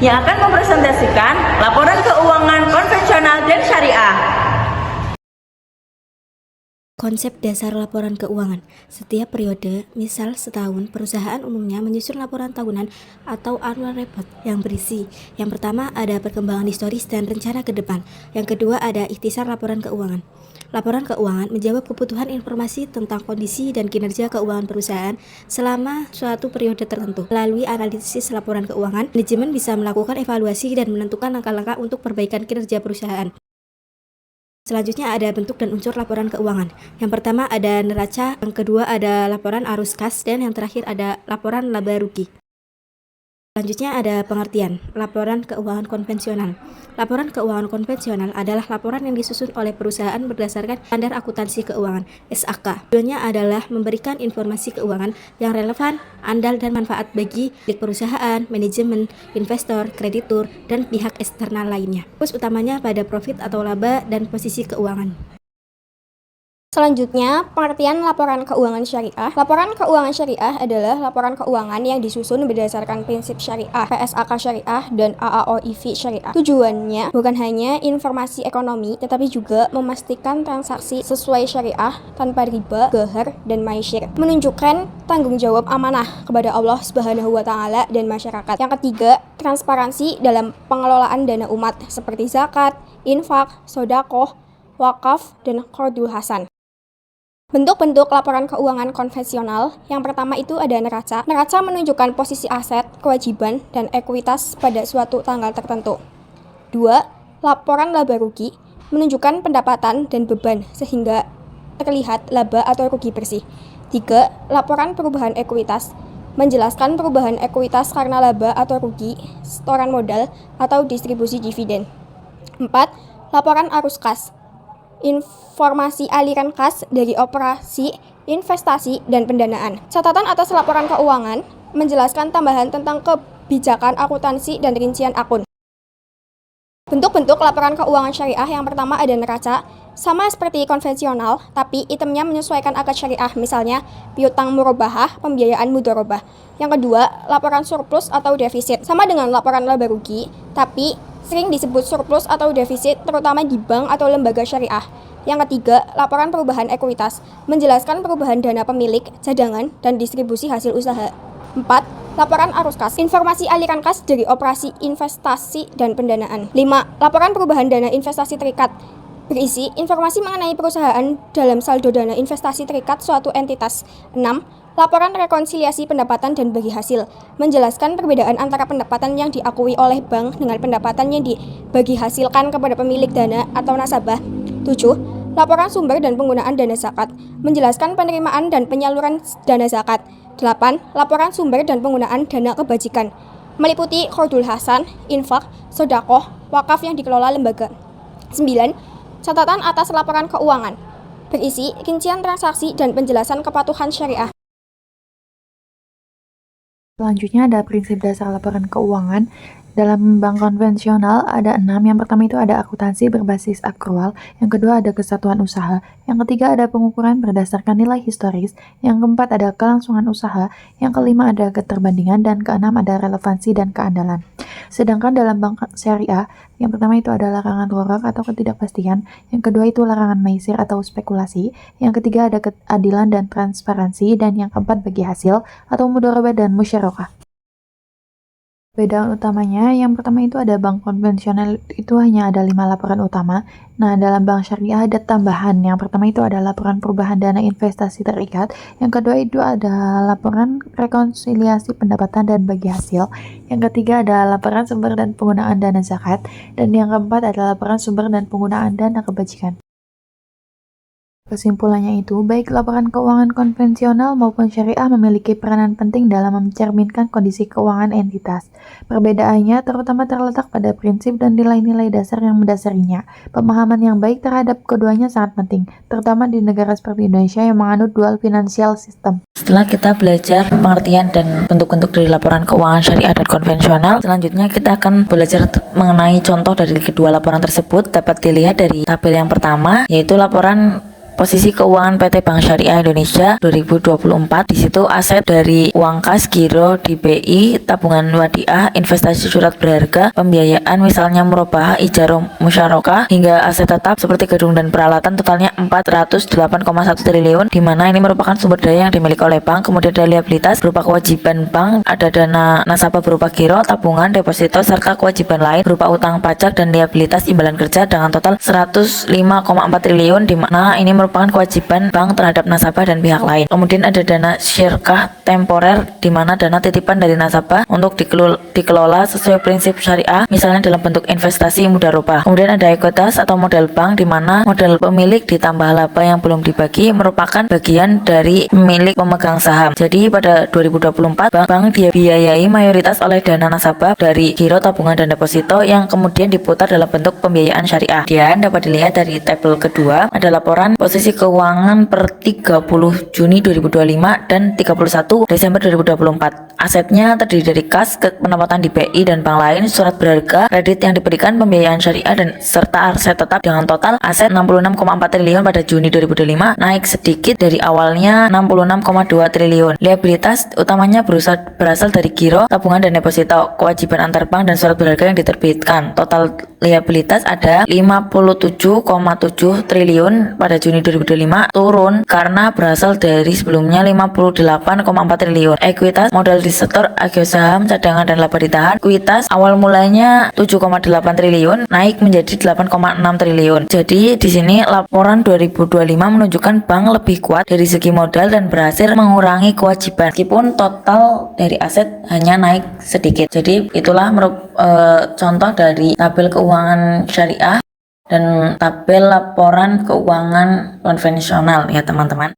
yang akan mempresentasikan laporan keuangan konvensional dan syariah. Konsep dasar laporan keuangan. Setiap periode, misal setahun, perusahaan umumnya menyusun laporan tahunan atau annual report yang berisi. Yang pertama ada perkembangan historis dan rencana ke depan. Yang kedua ada ikhtisar laporan keuangan. Laporan keuangan menjawab kebutuhan informasi tentang kondisi dan kinerja keuangan perusahaan selama suatu periode tertentu. Melalui analisis laporan keuangan, manajemen bisa melakukan evaluasi dan menentukan langkah-langkah untuk perbaikan kinerja perusahaan. Selanjutnya ada bentuk dan unsur laporan keuangan. Yang pertama ada neraca, yang kedua ada laporan arus kas, dan yang terakhir ada laporan laba rugi. Selanjutnya ada pengertian, laporan keuangan konvensional. Laporan keuangan konvensional adalah laporan yang disusun oleh perusahaan berdasarkan standar akuntansi keuangan (SAK). Tujuannya adalah memberikan informasi keuangan yang relevan, andal dan manfaat bagi perusahaan, manajemen, investor, kreditur, dan pihak eksternal lainnya. Fokus utamanya pada profit atau laba dan posisi keuangan. Selanjutnya, pengertian laporan keuangan syariah. Laporan keuangan syariah adalah laporan keuangan yang disusun berdasarkan prinsip syariah, PSAK syariah, dan AAOIV syariah. Tujuannya bukan hanya informasi ekonomi, tetapi juga memastikan transaksi sesuai syariah tanpa riba, ghahar, dan maisir. Menunjukkan tanggung jawab amanah kepada Allah Subhanahu wa Ta'ala dan masyarakat. Yang ketiga, transparansi dalam pengelolaan dana umat seperti zakat, infak, sodakoh, wakaf, dan qardul hasan. Bentuk-bentuk laporan keuangan konvensional. Yang pertama itu ada neraca. Neraca menunjukkan posisi aset, kewajiban, dan ekuitas pada suatu tanggal tertentu. 2. Laporan laba rugi menunjukkan pendapatan dan beban sehingga terlihat laba atau rugi bersih. 3. Laporan perubahan ekuitas menjelaskan perubahan ekuitas karena laba atau rugi, setoran modal, atau distribusi dividen. 4. Laporan arus kas. Informasi aliran kas dari operasi, investasi, dan pendanaan. Catatan atas laporan keuangan menjelaskan tambahan tentang kebijakan akuntansi dan rincian akun. Bentuk-bentuk laporan keuangan syariah. Yang pertama ada neraca, sama seperti konvensional, tapi itemnya menyesuaikan akad syariah, misalnya piutang murabahah, pembiayaan mudharabah. Yang kedua, laporan surplus atau defisit, sama dengan laporan laba rugi, tapi sering disebut surplus atau defisit terutama di bank atau lembaga syariah. Yang ketiga, laporan perubahan ekuitas, menjelaskan perubahan dana pemilik, cadangan, dan distribusi hasil usaha. 4. Laporan arus kas, informasi aliran kas dari operasi investasi dan pendanaan. 5. Laporan perubahan dana investasi terikat, berisi informasi mengenai perusahaan dalam saldo dana investasi terikat suatu entitas. 6. Laporan rekonsiliasi pendapatan dan bagi hasil, menjelaskan perbedaan antara pendapatan yang diakui oleh bank dengan pendapatan yang dibagi hasilkan kepada pemilik dana atau nasabah. 7. Laporan sumber dan penggunaan dana zakat, menjelaskan penerimaan dan penyaluran dana zakat. 8. Laporan sumber dan penggunaan dana kebajikan, meliputi qardul hasan, infak, sodakoh, wakaf yang dikelola lembaga. 9. Catatan atas laporan keuangan, berisi rincian transaksi dan penjelasan kepatuhan syariah. Selanjutnya ada prinsip dasar laporan keuangan. Dalam bank konvensional ada 6. Yang pertama itu ada akuntansi berbasis akrual, yang kedua ada kesatuan usaha, yang ketiga ada pengukuran berdasarkan nilai historis, yang keempat ada kelangsungan usaha, yang kelima ada keterbandingan, dan keenam ada relevansi dan keandalan. Sedangkan dalam bank syariah, yang pertama itu ada larangan gharar atau ketidakpastian, yang kedua itu larangan maisir atau spekulasi, yang ketiga ada keadilan dan transparansi, dan yang keempat bagi hasil atau mudharabah dan musyarakah. Perbedaan utamanya, yang pertama itu ada bank konvensional itu hanya ada 5 laporan utama. Nah, dalam bank syariah ada tambahan. Yang pertama itu ada laporan perubahan dana investasi terikat. Yang kedua itu ada laporan rekonsiliasi pendapatan dan bagi hasil. Yang ketiga ada laporan sumber dan penggunaan dana zakat. Dan yang keempat adalah laporan sumber dan penggunaan dana kebajikan. Kesimpulannya itu, baik laporan keuangan konvensional maupun syariah memiliki peranan penting dalam mencerminkan kondisi keuangan entitas. Perbedaannya terutama terletak pada prinsip dan nilai-nilai dasar yang mendasarinya. Pemahaman yang baik terhadap keduanya sangat penting, terutama di negara seperti Indonesia yang menganut dual financial system. Setelah kita belajar pengertian dan bentuk-bentuk dari laporan keuangan syariah dan konvensional, selanjutnya kita akan belajar mengenai contoh dari kedua laporan tersebut. Dapat dilihat dari tabel yang pertama, yaitu laporan posisi keuangan PT Bank Syariah Indonesia 2024. Di situ aset dari uang kas, giro di BI, tabungan wadiah, investasi surat berharga, pembiayaan misalnya murabahah, ijaroh musyarakah, hingga aset tetap seperti gedung dan peralatan totalnya 408,1 triliun, di mana ini merupakan sumber daya yang dimiliki oleh bank. Kemudian ada liabilitas berupa kewajiban bank, ada dana nasabah berupa giro, tabungan, deposito, serta kewajiban lain berupa utang pajak dan liabilitas imbalan kerja dengan total 105,4 triliun, di mana ini merupakan kewajiban bank terhadap nasabah dan pihak lain. Kemudian ada dana syirkah temporer, di mana dana titipan dari nasabah untuk dikelola sesuai prinsip syariah, misalnya dalam bentuk investasi mudarobah. Kemudian ada ekuitas atau modal bank, di mana modal pemilik ditambah laba yang belum dibagi merupakan bagian dari pemilik pemegang saham. Jadi pada 2024 bank dibiayai mayoritas oleh dana nasabah dari giro, tabungan, dan deposito yang kemudian diputar dalam bentuk pembiayaan syariah. Dan dapat dilihat dari tabel kedua ada laporan posisi keuangan per 30 Juni 2025 dan 31 Desember 2024. Asetnya terdiri dari kas, pendapatan di BI dan bank lain, surat berharga, kredit yang diberikan, pembiayaan syariah, dan serta aset tetap dengan total aset 66,4 triliun pada Juni 2025, naik sedikit dari awalnya 66,2 triliun. Liabilitas utamanya berasal dari giro, tabungan, dan deposito, kewajiban antar bank, dan surat berharga yang diterbitkan. Total liabilitas ada 57,7 triliun pada Juni 2025, turun karena berasal dari sebelumnya 58,4 triliun. Ekuitas, modal di sektor agio saham, cadangan, dan laba ditahan. Ekuitas awal mulanya 7,8 triliun, naik menjadi 8,6 triliun. Jadi di sini laporan 2025 menunjukkan bank lebih kuat dari segi modal dan berhasil mengurangi kewajiban, meskipun total dari aset hanya naik sedikit. Jadi itulah contoh dari tabel keuangan syariah dan tabel laporan keuangan konvensional ya teman-teman.